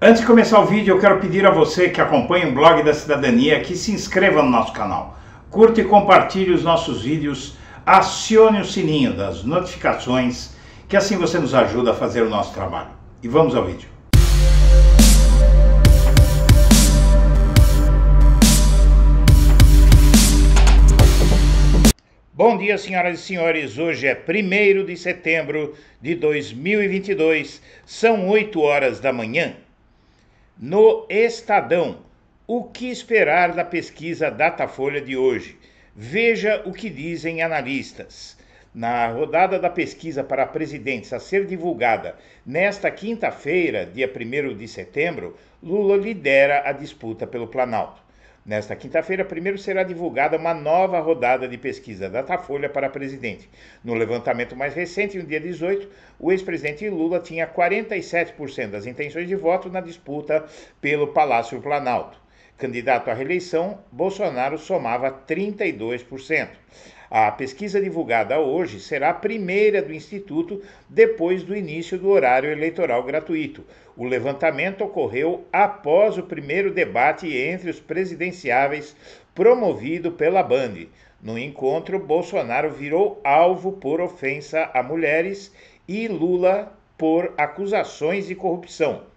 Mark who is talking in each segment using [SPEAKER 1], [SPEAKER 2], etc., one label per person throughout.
[SPEAKER 1] Antes de começar o vídeo, eu quero pedir a você que acompanha o Blog da Cidadania que se inscreva no nosso canal. Curta e compartilhe os nossos vídeos, acione o sininho das notificações, que assim você nos ajuda a fazer o nosso trabalho. E vamos ao vídeo. Bom dia, senhoras e senhores. Hoje é 1º de setembro de 2022, são 8 horas da manhã. No Estadão, o que esperar da pesquisa Datafolha de hoje? Veja o que dizem analistas. Na rodada da pesquisa para presidentes a ser divulgada nesta quinta-feira, dia 1º de setembro, Lula lidera a disputa pelo Planalto. Nesta quinta-feira, primeiro será divulgada uma nova rodada de pesquisa Datafolha para presidente. No levantamento mais recente, no dia 18, o ex-presidente Lula tinha 47% das intenções de voto na disputa pelo Palácio Planalto. Candidato à reeleição, Bolsonaro somava 32%. A pesquisa divulgada hoje será a primeira do Instituto depois do início do horário eleitoral gratuito. O levantamento ocorreu após o primeiro debate entre os presidenciáveis promovido pela Band. No encontro, Bolsonaro virou alvo por ofensa a mulheres e Lula por acusações de corrupção.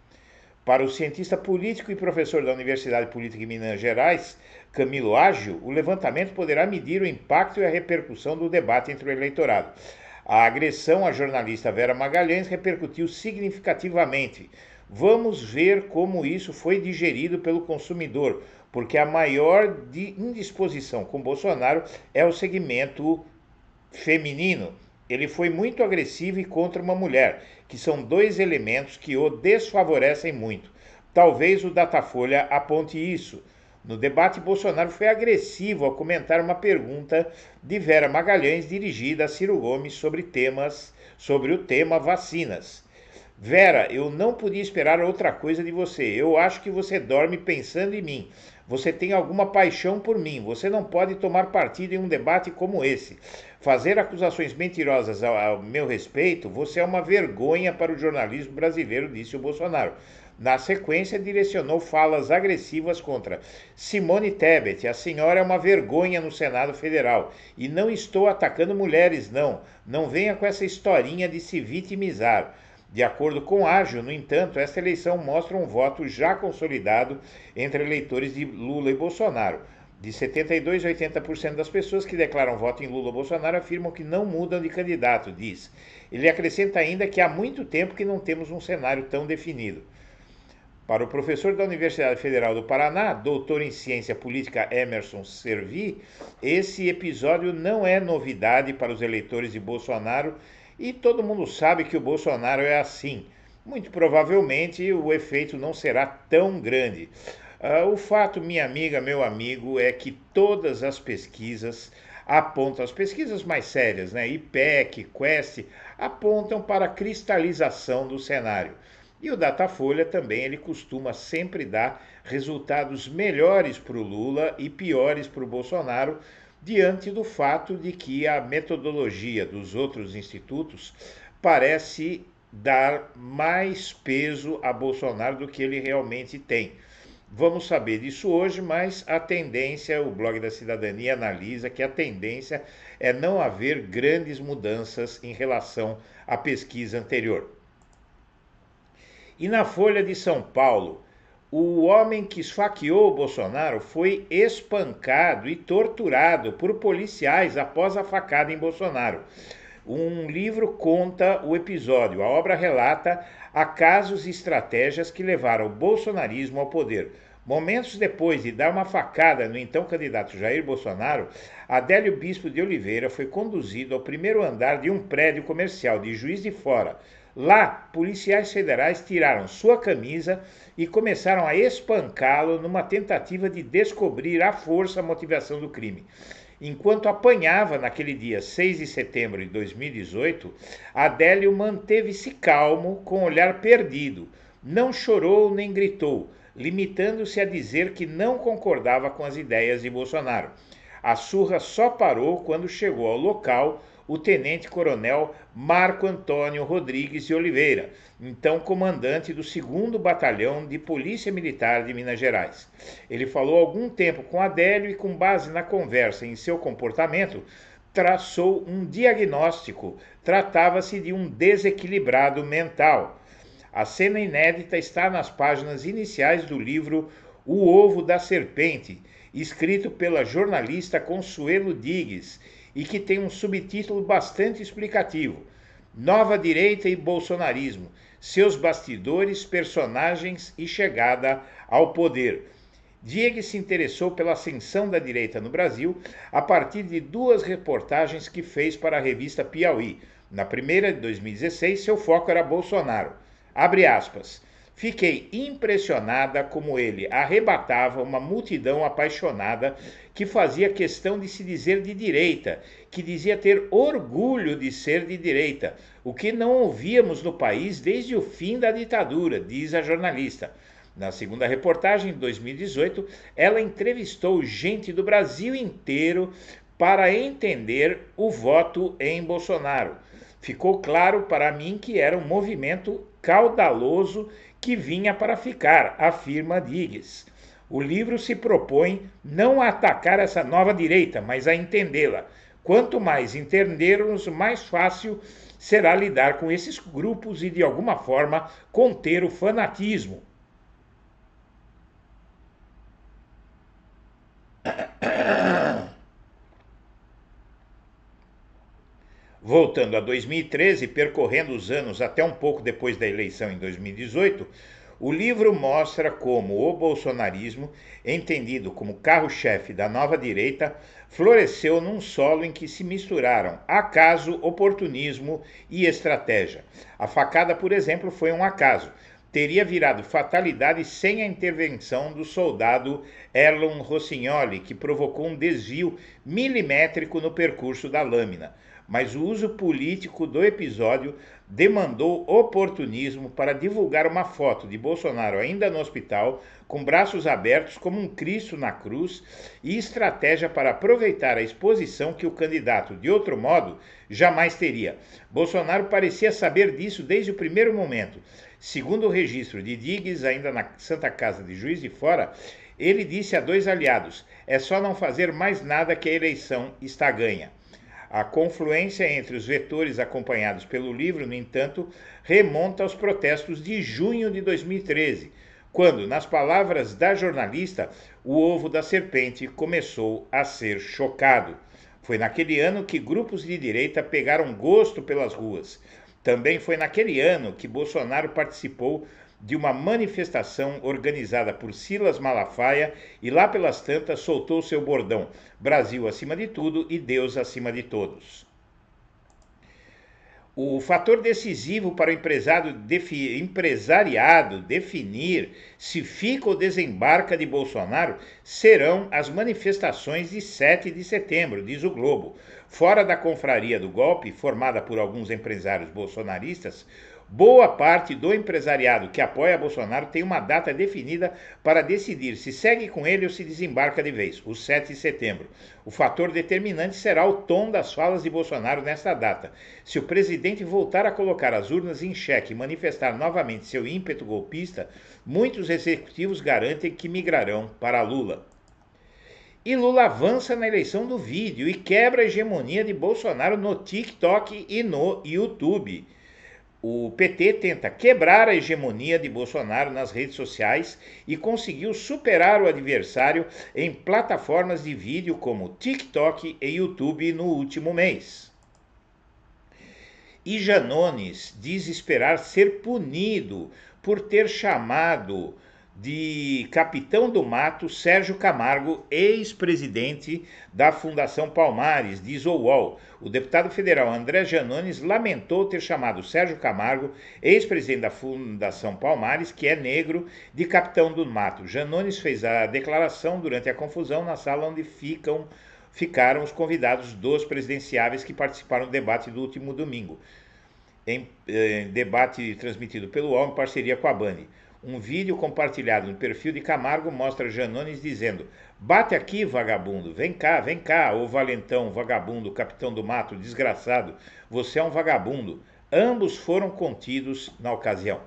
[SPEAKER 1] Para o cientista político e professor da Universidade Política de Minas Gerais, Camilo Ágio, o levantamento poderá medir o impacto e a repercussão do debate entre o eleitorado. A agressão à jornalista Vera Magalhães repercutiu significativamente. Vamos ver como isso foi digerido pelo consumidor, porque a maior indisposição com Bolsonaro é o segmento feminino. Ele foi muito agressivo e contra uma mulher, que são dois elementos que o desfavorecem muito. Talvez o Datafolha aponte isso. No debate, Bolsonaro foi agressivo ao comentar uma pergunta de Vera Magalhães dirigida a Ciro Gomes sobre o tema vacinas. Vera, eu não podia esperar outra coisa de você. Eu acho que você dorme pensando em mim. Você tem alguma paixão por mim. Você não pode tomar partido em um debate como esse. Fazer acusações mentirosas ao meu respeito, você é uma vergonha para o jornalismo brasileiro, disse o Bolsonaro. Na sequência, direcionou falas agressivas contra Simone Tebet. A senhora é uma vergonha no Senado Federal. E não estou atacando mulheres, não. Não venha com essa historinha de se vitimizar. De acordo com Ágio, no entanto, esta eleição mostra um voto já consolidado entre eleitores de Lula e Bolsonaro. De 72% a 80% das pessoas que declaram voto em Lula ou Bolsonaro afirmam que não mudam de candidato, diz. Ele acrescenta ainda que há muito tempo que não temos um cenário tão definido. Para o professor da Universidade Federal do Paraná, doutor em ciência política Emerson Servi, esse episódio não é novidade para os eleitores de Bolsonaro e todo mundo sabe que o Bolsonaro é assim. Muito provavelmente o efeito não será tão grande. O fato, minha amiga, meu amigo, é que todas as pesquisas apontam, as pesquisas mais sérias, IPEC, Quest, apontam para a cristalização do cenário. E o Datafolha também, ele costuma sempre dar resultados melhores para o Lula e piores para o Bolsonaro, diante do fato de que a metodologia dos outros institutos parece dar mais peso a Bolsonaro do que ele realmente tem. Vamos saber disso hoje, mas a tendência, o Blog da Cidadania analisa que a tendência é não haver grandes mudanças em relação à pesquisa anterior. E na Folha de São Paulo, o homem que esfaqueou Bolsonaro foi espancado e torturado por policiais após a facada em Bolsonaro. Um livro conta o episódio. A obra relata acasos e estratégias que levaram o bolsonarismo ao poder. Momentos depois de dar uma facada no então candidato Jair Bolsonaro, Adélio Bispo de Oliveira foi conduzido ao primeiro andar de um prédio comercial de Juiz de Fora. Lá, policiais federais tiraram sua camisa e começaram a espancá-lo numa tentativa de descobrir à força a motivação do crime. Enquanto apanhava naquele dia 6 de setembro de 2018, Adélio manteve-se calmo, com o olhar perdido. Não chorou nem gritou, limitando-se a dizer que não concordava com as ideias de Bolsonaro. A surra só parou quando chegou ao local o tenente-coronel Marco Antônio Rodrigues de Oliveira, então comandante do 2º Batalhão de Polícia Militar de Minas Gerais. Ele falou algum tempo com Adélio e, com base na conversa e em seu comportamento, traçou um diagnóstico. Tratava-se de um desequilibrado mental. A cena inédita está nas páginas iniciais do livro O Ovo da Serpente, escrito pela jornalista Consuelo Digues, e que tem um subtítulo bastante explicativo: Nova Direita e Bolsonarismo, seus bastidores, personagens e chegada ao poder. Diegues se interessou pela ascensão da direita no Brasil a partir de 2 reportagens que fez para a revista Piauí. Na primeira, de 2016, seu foco era Bolsonaro. Abre aspas. Fiquei impressionada como ele arrebatava uma multidão apaixonada que fazia questão de se dizer de direita, que dizia ter orgulho de ser de direita, o que não ouvíamos no país desde o fim da ditadura, diz a jornalista. Na segunda reportagem, de 2018, ela entrevistou gente do Brasil inteiro para entender o voto em Bolsonaro. Ficou claro para mim que era um movimento caudaloso que vinha para ficar, afirma Digues. O livro se propõe não a atacar essa nova direita, mas a entendê-la. Quanto mais entendermos, mais fácil será lidar com esses grupos e, de alguma forma, conter o fanatismo. Voltando a 2013, percorrendo os anos até um pouco depois da eleição em 2018, o livro mostra como o bolsonarismo, entendido como carro-chefe da nova direita, floresceu num solo em que se misturaram acaso, oportunismo e estratégia. A facada, por exemplo, foi um acaso. Teria virado fatalidade sem a intervenção do soldado Erlon Rossignoli, que provocou um desvio milimétrico no percurso da lâmina. Mas o uso político do episódio demandou oportunismo para divulgar uma foto de Bolsonaro ainda no hospital, com braços abertos como um Cristo na cruz, e estratégia para aproveitar a exposição que o candidato, de outro modo, jamais teria. Bolsonaro parecia saber disso desde o primeiro momento. Segundo o registro de Digues, ainda na Santa Casa de Juiz de Fora, ele disse a 2 aliados: é só não fazer mais nada que a eleição está ganha. A confluência entre os vetores acompanhados pelo livro, no entanto, remonta aos protestos de junho de 2013, quando, nas palavras da jornalista, o ovo da serpente começou a ser chocado. Foi naquele ano que grupos de direita pegaram gosto pelas ruas. Também foi naquele ano que Bolsonaro participou de uma manifestação organizada por Silas Malafaia e lá pelas tantas soltou seu bordão: Brasil acima de tudo e Deus acima de todos. O fator decisivo para o empresariado definir se fica ou desembarca de Bolsonaro serão as manifestações de 7 de setembro, diz o Globo. Fora da confraria do golpe, formada por alguns empresários bolsonaristas, boa parte do empresariado que apoia Bolsonaro tem uma data definida para decidir se segue com ele ou se desembarca de vez, o 7 de setembro. O fator determinante será o tom das falas de Bolsonaro nesta data. Se o presidente voltar a colocar as urnas em xeque e manifestar novamente seu ímpeto golpista, muitos executivos garantem que migrarão para Lula. E Lula avança na eleição do vídeo e quebra a hegemonia de Bolsonaro no TikTok e no YouTube. O PT tenta quebrar a hegemonia de Bolsonaro nas redes sociais e conseguiu superar o adversário em plataformas de vídeo como TikTok e YouTube no último mês. E Janones diz esperar ser punido por ter chamado de capitão do mato Sérgio Camargo, ex-presidente da Fundação Palmares, diz o UOL. O deputado federal André Janones lamentou ter chamado Sérgio Camargo, ex-presidente da Fundação Palmares, que é negro, de capitão do mato. Janones fez a declaração durante a confusão na sala onde ficaram os convidados dos presidenciáveis que participaram do debate do último domingo, em debate transmitido pelo UOL em parceria com a Band. Um vídeo compartilhado no perfil de Camargo mostra Janones dizendo: "Bate aqui, vagabundo, vem cá, ô valentão, vagabundo, capitão do mato, desgraçado, você é um vagabundo." Ambos foram contidos na ocasião.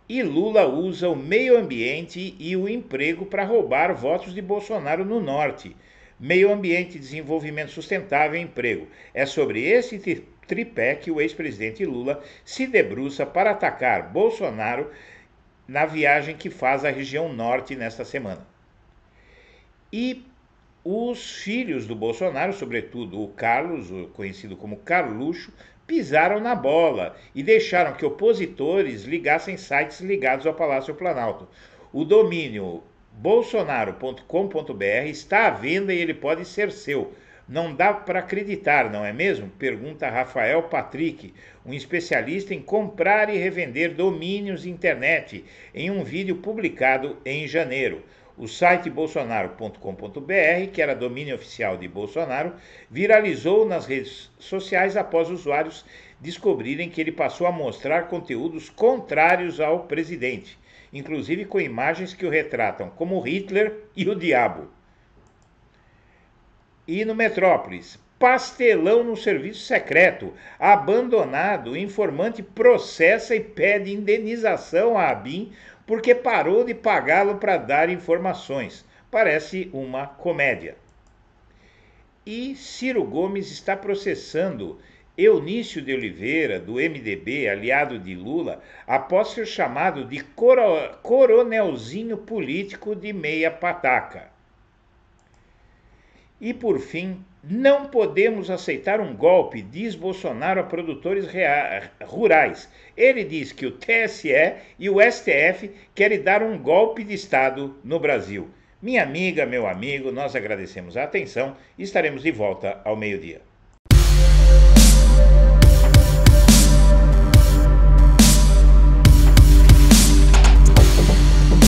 [SPEAKER 1] E Lula usa o meio ambiente e o emprego para roubar votos de Bolsonaro no norte. Meio ambiente, desenvolvimento sustentável e emprego. É sobre esse tripé que o ex-presidente Lula se debruça para atacar Bolsonaro na viagem que faz à região norte nesta semana. E os filhos do Bolsonaro, sobretudo o Carlos, conhecido como Carluxo, pisaram na bola e deixaram que opositores ligassem sites ligados ao Palácio Planalto. O domínio bolsonaro.com.br está à venda e ele pode ser seu. Não dá para acreditar, não é mesmo? Pergunta Rafael Patrick, um especialista em comprar e revender domínios de internet, em um vídeo publicado em janeiro. O site bolsonaro.com.br, que era domínio oficial de Bolsonaro, viralizou nas redes sociais após usuários descobrirem que ele passou a mostrar conteúdos contrários ao presidente, inclusive com imagens que o retratam como Hitler e o diabo. E no Metrópolis, pastelão no serviço secreto, abandonado, o informante processa e pede indenização à ABIN porque parou de pagá-lo para dar informações. Parece uma comédia. E Ciro Gomes está processando Eunício de Oliveira, do MDB, aliado de Lula, após ser chamado de coronelzinho político de meia pataca. E por fim, não podemos aceitar um golpe, diz Bolsonaro a produtores rurais. Ele diz que o TSE e o STF querem dar um golpe de Estado no Brasil. Minha amiga, meu amigo, nós agradecemos a atenção e estaremos de volta ao meio-dia.